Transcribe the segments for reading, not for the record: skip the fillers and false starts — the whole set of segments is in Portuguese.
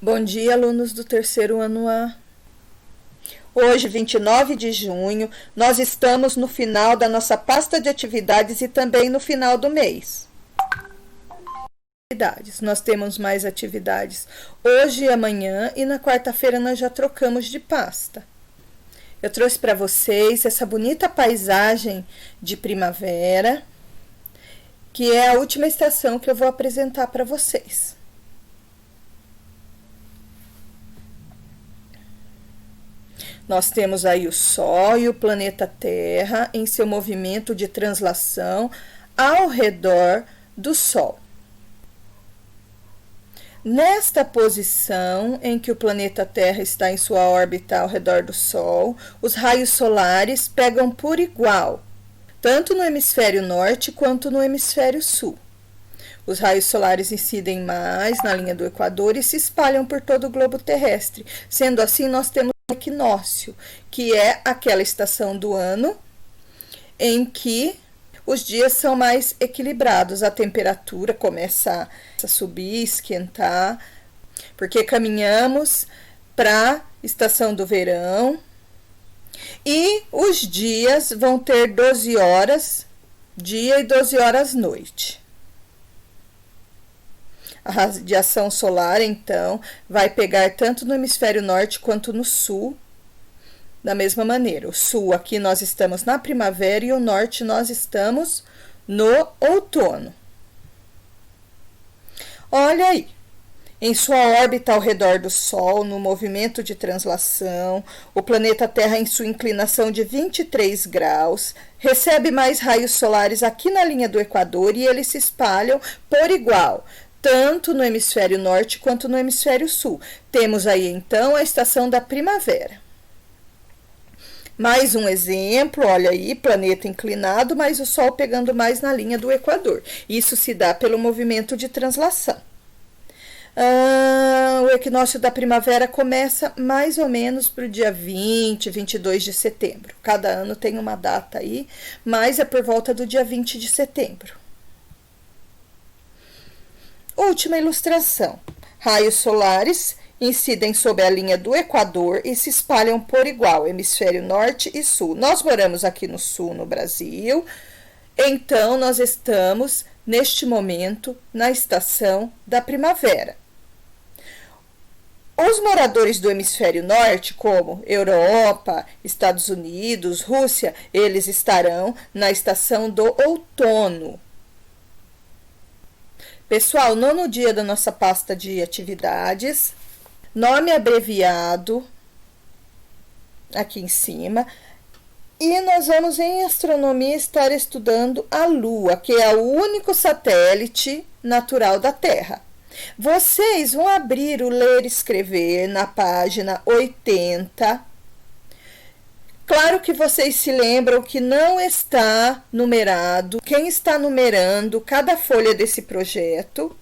Bom dia, alunos do terceiro ano A. Hoje, 29 de junho, nós estamos no final da nossa pasta de atividades e também no final do mês. Nós temos mais atividades hoje e amanhã, e na quarta-feira nós já trocamos de pasta. Eu trouxe para vocês essa bonita paisagem de primavera, que é a última estação que eu vou apresentar para vocês. Nós temos aí o Sol e o planeta Terra em seu movimento de translação ao redor do Sol. Nesta posição em que o planeta Terra está em sua órbita ao redor do Sol, os raios solares pegam por igual, tanto no hemisfério norte quanto no hemisfério sul. Os raios solares incidem mais na linha do Equador e se espalham por todo o globo terrestre. Sendo assim, nós temos o equinócio, que é aquela estação do ano em que os dias são mais equilibrados, a temperatura começa a subir, esquentar, porque caminhamos para a estação do verão e os dias vão ter 12 horas dia e 12 horas noite. A radiação solar, então, vai pegar tanto no hemisfério norte quanto no sul, da mesma maneira. O sul, aqui nós estamos na primavera, e o norte nós estamos no outono. Olha aí, em sua órbita ao redor do Sol, no movimento de translação, o planeta Terra, em sua inclinação de 23 graus, recebe mais raios solares aqui na linha do Equador e eles se espalham por igual, tanto no hemisfério norte quanto no hemisfério sul. Temos aí, então, a estação da primavera. Mais um exemplo, olha aí, planeta inclinado, mas o Sol pegando mais na linha do Equador. Isso se dá pelo movimento de translação. O equinócio da primavera começa mais ou menos para o dia 20, 22 de setembro. Cada ano tem uma data aí, mas é por volta do dia 20 de setembro. Última ilustração. Raios solares incidem sobre a linha do Equador e se espalham por igual, hemisfério norte e sul. Nós moramos aqui no sul, no Brasil, então nós estamos, neste momento, na estação da primavera. Os moradores do hemisfério norte, como Europa, Estados Unidos, Rússia, eles estarão na estação do outono. Pessoal, nono dia da nossa pasta de atividades, nome abreviado aqui em cima, e nós vamos em astronomia estar estudando a Lua, que é o único satélite natural da Terra. Vocês vão abrir o Ler e Escrever na página 80. Claro que vocês se lembram que não está numerado. Quem está numerando cada folha desse projeto,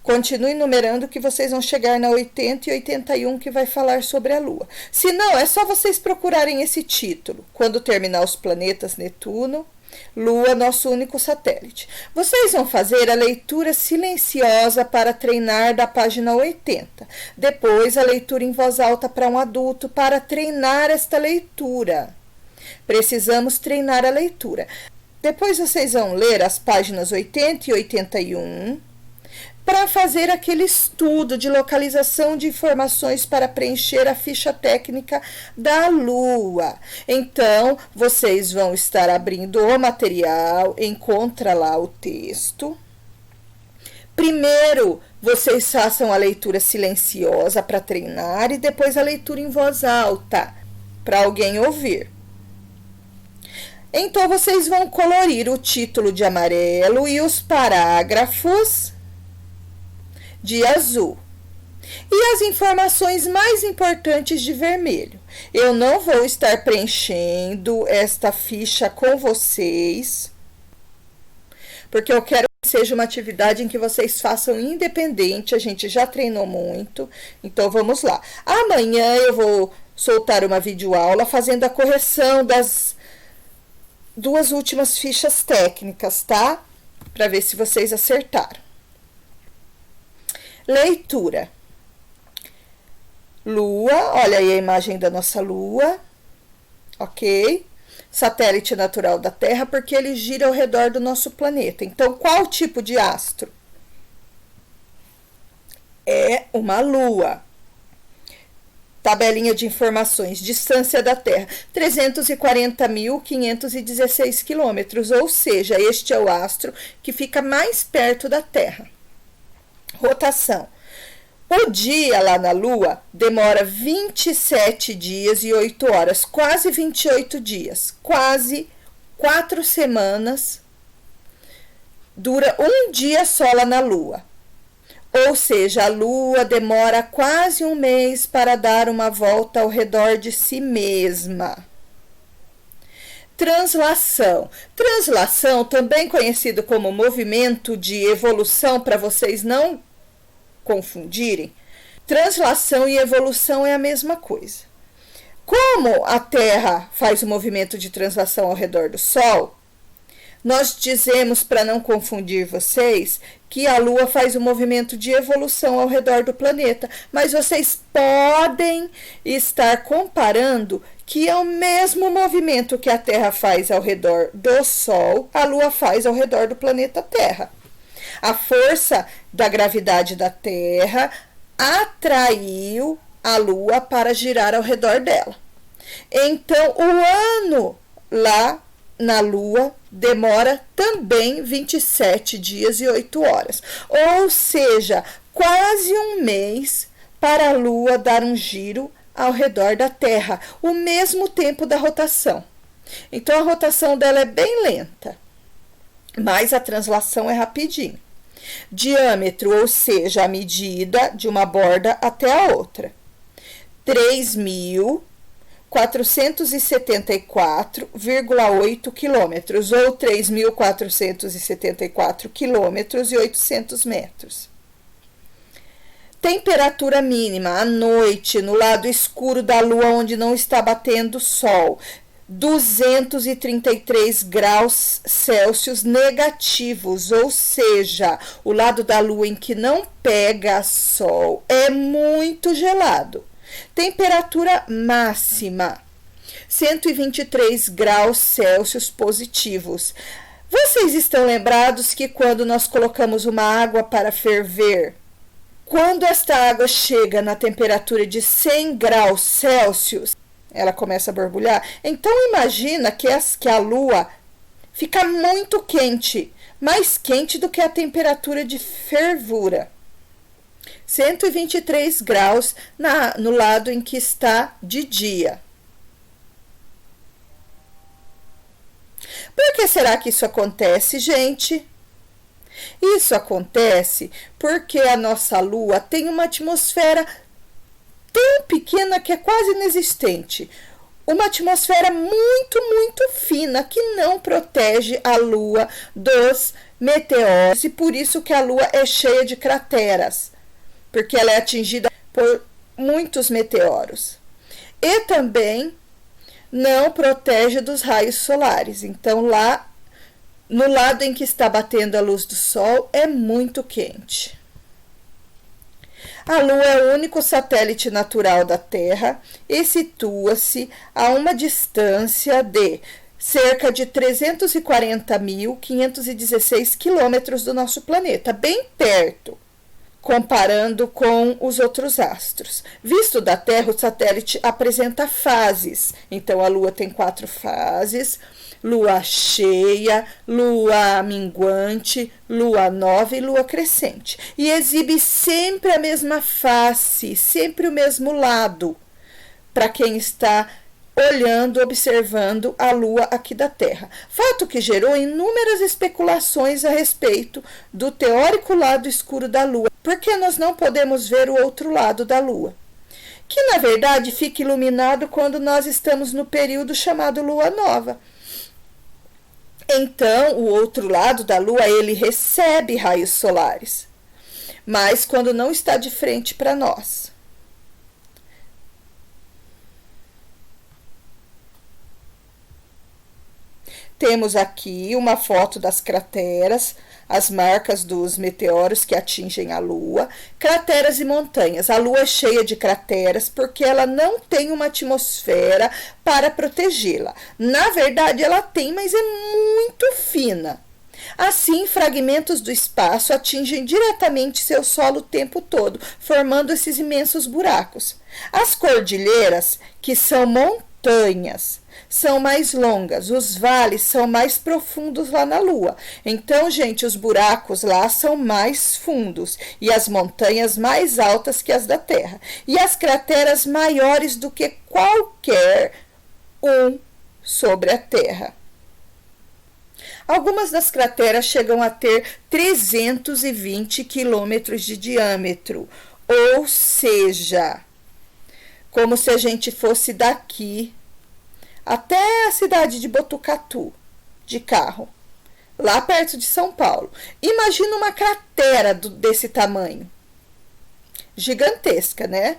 continue numerando que vocês vão chegar na 80 e 81 que vai falar sobre a Lua. Se não, é só vocês procurarem esse título. Quando terminar os planetas, Netuno, Lua, nosso único satélite. Vocês vão fazer a leitura silenciosa para treinar da página 80. Depois, a leitura em voz alta para um adulto para treinar esta leitura. Precisamos treinar a leitura. Depois, vocês vão ler as páginas 80 e 81 para fazer aquele estudo de localização de informações para preencher a ficha técnica da Lua. Então, vocês vão estar abrindo o material, encontra lá o texto. Primeiro, vocês façam a leitura silenciosa para treinar e depois a leitura em voz alta para alguém ouvir. Então, vocês vão colorir o título de amarelo e os parágrafos de azul. E as informações mais importantes de vermelho. Eu não vou estar preenchendo esta ficha com vocês, porque eu quero que seja uma atividade em que vocês façam independente. A gente já treinou muito, então vamos lá. Amanhã eu vou soltar uma videoaula fazendo a correção das duas últimas fichas técnicas, tá? Para ver se vocês acertaram. Leitura. Lua, olha aí a imagem da nossa Lua, ok? Satélite natural da Terra, porque ele gira ao redor do nosso planeta. Então, qual tipo de astro? É uma Lua. Tabelinha de informações, distância da Terra, 340.516 quilômetros, ou seja, este é o astro que fica mais perto da Terra. Rotação. O dia lá na Lua demora 27 dias e 8 horas, quase 28 dias, quase 4 semanas, dura um dia só lá na Lua. Ou seja, a Lua demora quase um mês para dar uma volta ao redor de si mesma. Translação. Translação, também conhecido como movimento de evolução, para vocês não confundirem. Translação e evolução é a mesma coisa. Como a Terra faz o movimento de translação ao redor do Sol, nós dizemos, para não confundir vocês, que a Lua faz o movimento de evolução ao redor do planeta, mas vocês podem estar comparando que é o mesmo movimento que a Terra faz ao redor do Sol, a Lua faz ao redor do planeta Terra. A força da gravidade da Terra atraiu a Lua para girar ao redor dela. Então, o ano lá na Lua demora também 27 dias e 8 horas, ou seja, quase um mês para a Lua dar um giro ao redor da Terra, o mesmo tempo da rotação. Então a rotação dela é bem lenta, mas a translação é rapidinho. Diâmetro, ou seja, a medida de uma borda até a outra, 3.474,8 quilômetros, ou 3.474 quilômetros e 800 metros. Temperatura mínima à noite, no lado escuro da Lua, onde não está batendo sol, 233 graus Celsius negativos, ou seja, o lado da Lua em que não pega sol é muito gelado. Temperatura máxima, 123 graus Celsius positivos. Vocês estão lembrados que quando nós colocamos uma água para ferver, quando esta água chega na temperatura de 100 graus Celsius, ela começa a borbulhar? Então imagina que a Lua fica muito quente, mais quente do que a temperatura de fervura. 123 graus no lado em que está de dia. Por que será que isso acontece, gente? Isso acontece porque a nossa Lua tem uma atmosfera tão pequena que é quase inexistente. Uma atmosfera muito, muito fina que não protege a Lua dos meteoros, e por isso que a Lua é cheia de crateras, porque ela é atingida por muitos meteoros. E também não protege dos raios solares. Então, lá no lado em que está batendo a luz do Sol é muito quente. A Lua é o único satélite natural da Terra e situa-se a uma distância de cerca de 340.516 quilômetros do nosso planeta, bem perto, comparando com os outros astros. Visto da Terra, o satélite apresenta fases. Então, a Lua tem 4 fases: Lua cheia, Lua minguante, Lua nova e Lua crescente. E exibe sempre a mesma face, sempre o mesmo lado, para quem está olhando, observando a Lua aqui da Terra. Fato que gerou inúmeras especulações a respeito do teórico lado escuro da Lua. Por que nós não podemos ver o outro lado da Lua? Que, na verdade, fica iluminado quando nós estamos no período chamado Lua Nova. Então, o outro lado da Lua, ele recebe raios solares, mas quando não está de frente para nós. Temos aqui uma foto das crateras as marcas dos meteoros que atingem a Lua, crateras e montanhas. A Lua é cheia de crateras porque ela não tem uma atmosfera para protegê-la. Na verdade, ela tem, mas é muito fina. Assim, fragmentos do espaço atingem diretamente seu solo o tempo todo, formando esses imensos buracos. As cordilheiras, que são montanhas, são mais longas, os vales são mais profundos lá na Lua. Então, gente, os buracos lá são mais fundos e as montanhas mais altas que as da Terra. E as crateras maiores do que qualquer um sobre a Terra. Algumas das crateras chegam a ter 320 quilômetros de diâmetro, ou seja, como se a gente fosse daqui até a cidade de Botucatu, de carro, lá perto de São Paulo. Imagina uma cratera desse tamanho. Gigantesca, né?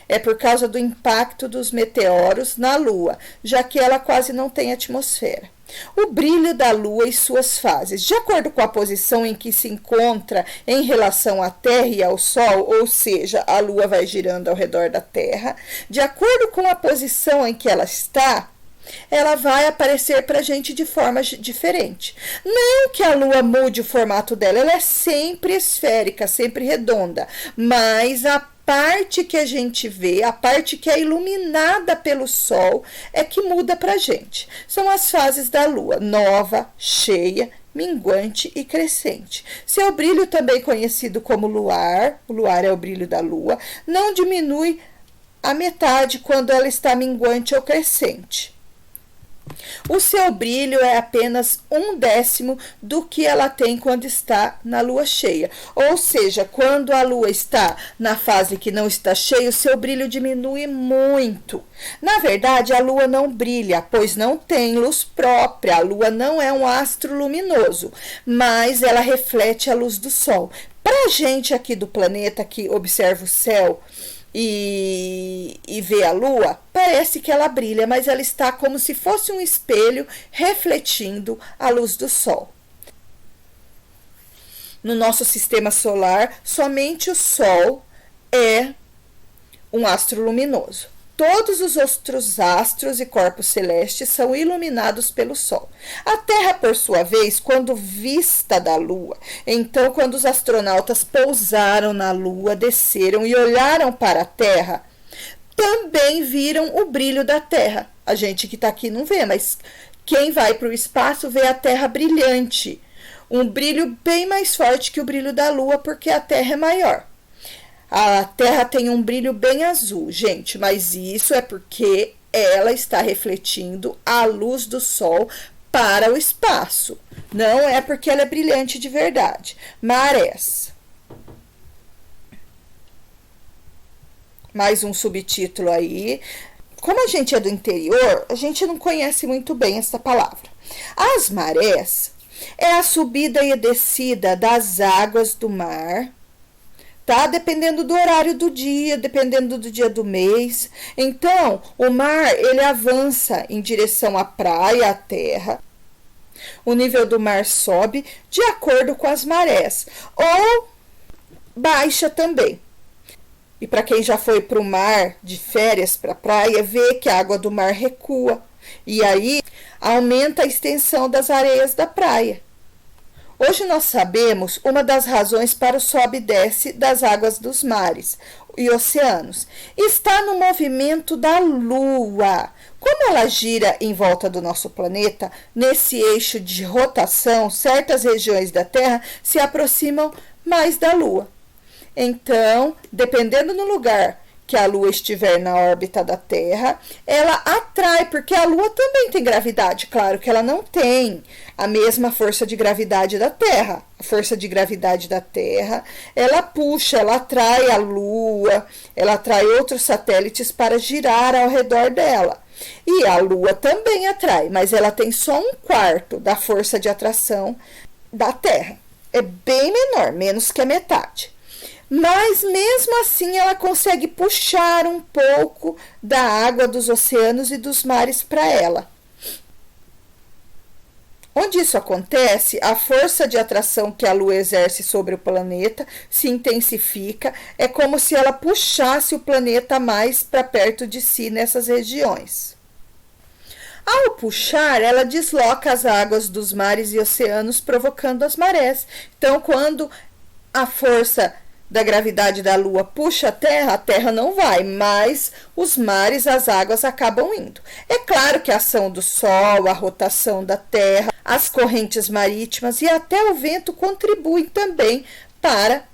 É por causa do impacto dos meteoros na Lua, já que ela quase não tem atmosfera. O brilho da Lua e suas fases. De acordo com a posição em que se encontra em relação à Terra e ao Sol, ou seja, a Lua vai girando ao redor da Terra, de acordo com a posição em que ela está, ela vai aparecer para a gente de forma diferente. Não que a Lua mude o formato dela, ela é sempre esférica, sempre redonda, mas a parte que a gente vê, a parte que é iluminada pelo Sol, é que muda para a gente. São as fases da Lua: nova, cheia, minguante e crescente. Seu brilho, também conhecido como luar, o luar é o brilho da Lua, não diminui a metade quando ela está minguante ou crescente. O seu brilho é apenas 1/10 do que ela tem quando está na lua cheia. Ou seja, quando a lua está na fase que não está cheia, o seu brilho diminui muito. Na verdade, a lua não brilha, pois não tem luz própria. A lua não é um astro luminoso, mas ela reflete a luz do sol. Para a gente aqui do planeta que observa o céu e vê a lua, parece que ela brilha, mas ela está como se fosse um espelho refletindo a luz do sol. No nosso sistema solar, somente o Sol é um astro luminoso. Todos os outros astros e corpos celestes são iluminados pelo Sol. A Terra, por sua vez, quando vista da Lua, então quando os astronautas pousaram na Lua, desceram e olharam para a Terra, também viram o brilho da Terra. A gente que está aqui não vê, mas quem vai para o espaço vê a Terra brilhante. Um brilho bem mais forte que o brilho da Lua, porque a Terra é maior. A Terra tem um brilho bem azul, gente, mas isso é porque ela está refletindo a luz do Sol para o espaço. Não é porque ela é brilhante de verdade. Marés. Mais um subtítulo aí. Como a gente é do interior, a gente não conhece muito bem essa palavra. As marés é a subida e a descida das águas do mar, tá? Dependendo do horário do dia, dependendo do dia do mês. Então, o mar, ele avança em direção à praia, à terra. O nível do mar sobe de acordo com as marés, ou baixa também. E para quem já foi para o mar de férias, para a praia, vê que a água do mar recua. E aí, aumenta a extensão das areias da praia. Hoje nós sabemos uma das razões para o sobe e desce das águas dos mares e oceanos. Está no movimento da Lua. Como ela gira em volta do nosso planeta, nesse eixo de rotação, certas regiões da Terra se aproximam mais da Lua. Então, dependendo do lugar que a Lua estiver na órbita da Terra, ela atrai, porque a Lua também tem gravidade. Claro que ela não tem a mesma força de gravidade da Terra. A força de gravidade da Terra, ela puxa, ela atrai a Lua, ela atrai outros satélites para girar ao redor dela. E a Lua também atrai, mas ela tem só 1/4 da força de atração da Terra. É bem menor, menos que a metade. Mas mesmo assim ela consegue puxar um pouco da água dos oceanos e dos mares para ela. Onde isso acontece, a força de atração que a Lua exerce sobre o planeta se intensifica, é como se ela puxasse o planeta mais para perto de si nessas regiões. Ao puxar, ela desloca as águas dos mares e oceanos, provocando as marés. Então, quando a força da gravidade da Lua puxa a Terra não vai, mas os mares, as águas acabam indo. É claro que a ação do Sol, a rotação da Terra, as correntes marítimas e até o vento contribuem também para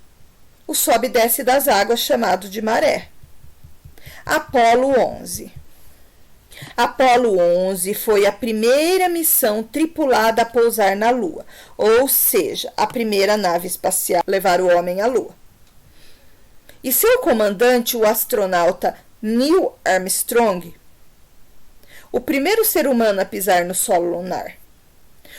o sobe e desce das águas, chamado de maré. Apolo 11. Apolo 11 foi a primeira missão tripulada a pousar na Lua, ou seja, a primeira nave espacial a levar o homem à Lua. E seu comandante, o astronauta Neil Armstrong, o primeiro ser humano a pisar no solo lunar.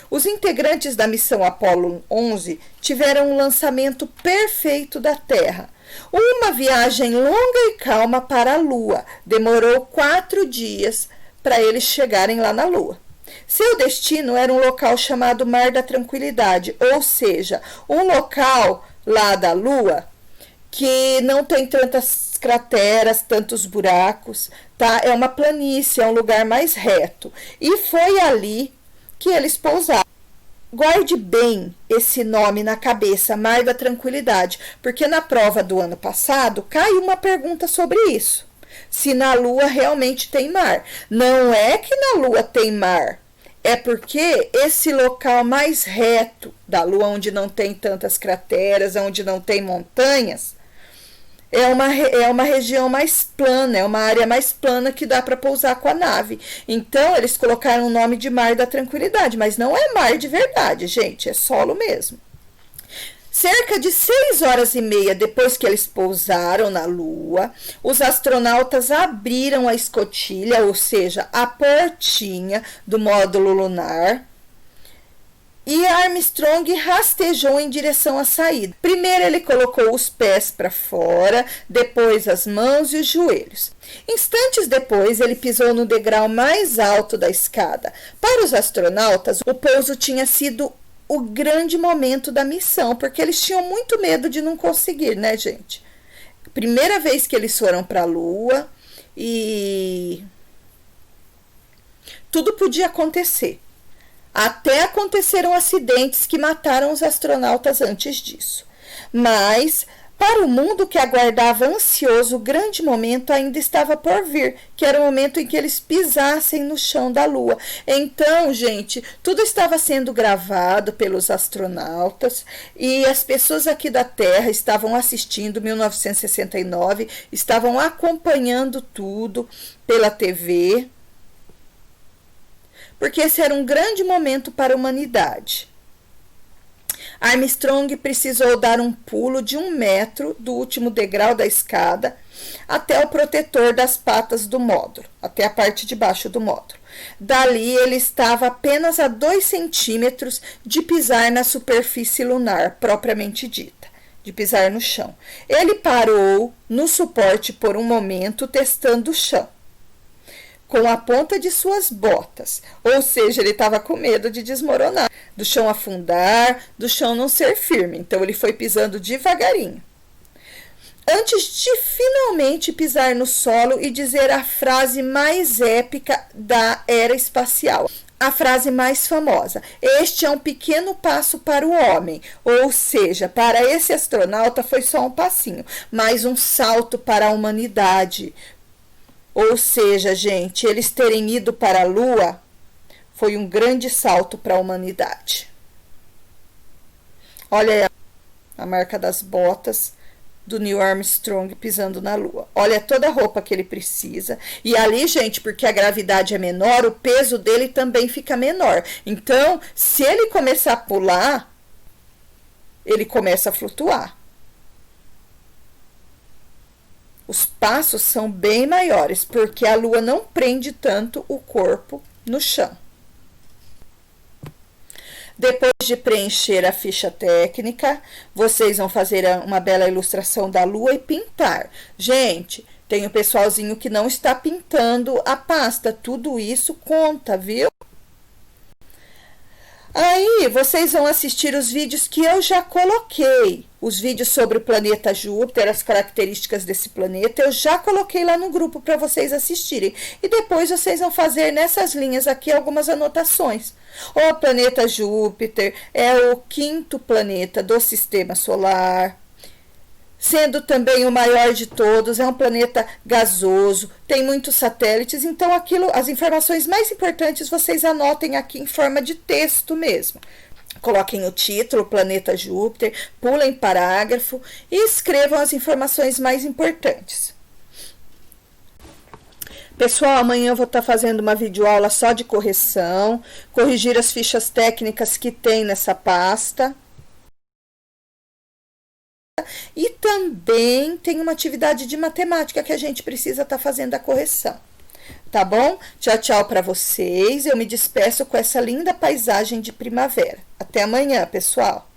Os integrantes da missão Apolo 11 tiveram um lançamento perfeito da Terra. Uma viagem longa e calma para a Lua. Demorou 4 dias para eles chegarem lá na Lua. Seu destino era um local chamado Mar da Tranquilidade, ou seja, um local lá da Lua que não tem tantas crateras, tantos buracos, tá? É uma planície, é um lugar mais reto. E foi ali que eles pousaram. Guarde bem esse nome na cabeça, Mar da Tranquilidade, porque na prova do ano passado caiu uma pergunta sobre isso. Se na Lua realmente tem mar. Não é que na Lua tem mar, é porque esse local mais reto da Lua, onde não tem tantas crateras, onde não tem montanhas, é uma região mais plana, é uma área mais plana que dá para pousar com a nave. Então, eles colocaram o nome de Mar da Tranquilidade, mas não é mar de verdade, gente, é solo mesmo. Cerca de 6 horas e meia depois que eles pousaram na Lua, os astronautas abriram a escotilha, ou seja, a portinha do módulo lunar, e Armstrong rastejou em direção à saída. Primeiro ele colocou os pés para fora, depois as mãos e os joelhos. Instantes depois, ele pisou no degrau mais alto da escada. Para os astronautas, o pouso tinha sido o grande momento da missão, porque eles tinham muito medo de não conseguir, né, gente? Primeira vez que eles foram para a Lua e tudo podia acontecer. Até aconteceram acidentes que mataram os astronautas antes disso. Mas, para o mundo que aguardava ansioso, o grande momento ainda estava por vir, que era o momento em que eles pisassem no chão da Lua. Então, gente, tudo estava sendo gravado pelos astronautas e as pessoas aqui da Terra estavam assistindo 1969, estavam acompanhando tudo pela TV, porque esse era um grande momento para a humanidade. Armstrong precisou dar um pulo de 1 metro do último degrau da escada até o protetor das patas do módulo, até a parte de baixo do módulo. Dali ele estava apenas a 2 centímetros de pisar na superfície lunar, propriamente dita, de pisar no chão. Ele parou no suporte por um momento, testando o chão com a ponta de suas botas, ou seja, ele estava com medo de desmoronar, do chão afundar, do chão não ser firme, então ele foi pisando devagarinho. Antes de finalmente pisar no solo e dizer a frase mais épica da era espacial, a frase mais famosa: este é um pequeno passo para o homem, ou seja, para esse astronauta foi só um passinho, mas um salto para a humanidade. Ou seja, gente, eles terem ido para a Lua foi um grande salto para a humanidade. Olha aí a marca das botas do Neil Armstrong pisando na Lua. Olha toda a roupa que ele precisa. E ali, gente, porque a gravidade é menor, o peso dele também fica menor. Então, se ele começar a pular, ele começa a flutuar. Os passos são bem maiores, porque a Lua não prende tanto o corpo no chão. Depois de preencher a ficha técnica, vocês vão fazer uma bela ilustração da Lua e pintar. Gente, tem o pessoalzinho que não está pintando a pasta. Tudo isso conta, viu? Aí vocês vão assistir os vídeos que eu já coloquei. Os vídeos sobre o planeta Júpiter, as características desse planeta, eu já coloquei lá no grupo para vocês assistirem. E depois vocês vão fazer nessas linhas aqui algumas anotações. O planeta Júpiter é o 5º planeta do sistema solar, sendo também o maior de todos, é um planeta gasoso, tem muitos satélites, então as informações mais importantes vocês anotem aqui em forma de texto mesmo. Coloquem o título, planeta Júpiter, pulem parágrafo e escrevam as informações mais importantes. Pessoal, amanhã eu vou estar fazendo uma videoaula só de correção, corrigir as fichas técnicas que tem nessa pasta. E também tem uma atividade de matemática que a gente precisa estar fazendo a correção. Tá bom? Tchau, tchau para vocês. Eu me despeço com essa linda paisagem de primavera. Até amanhã, pessoal.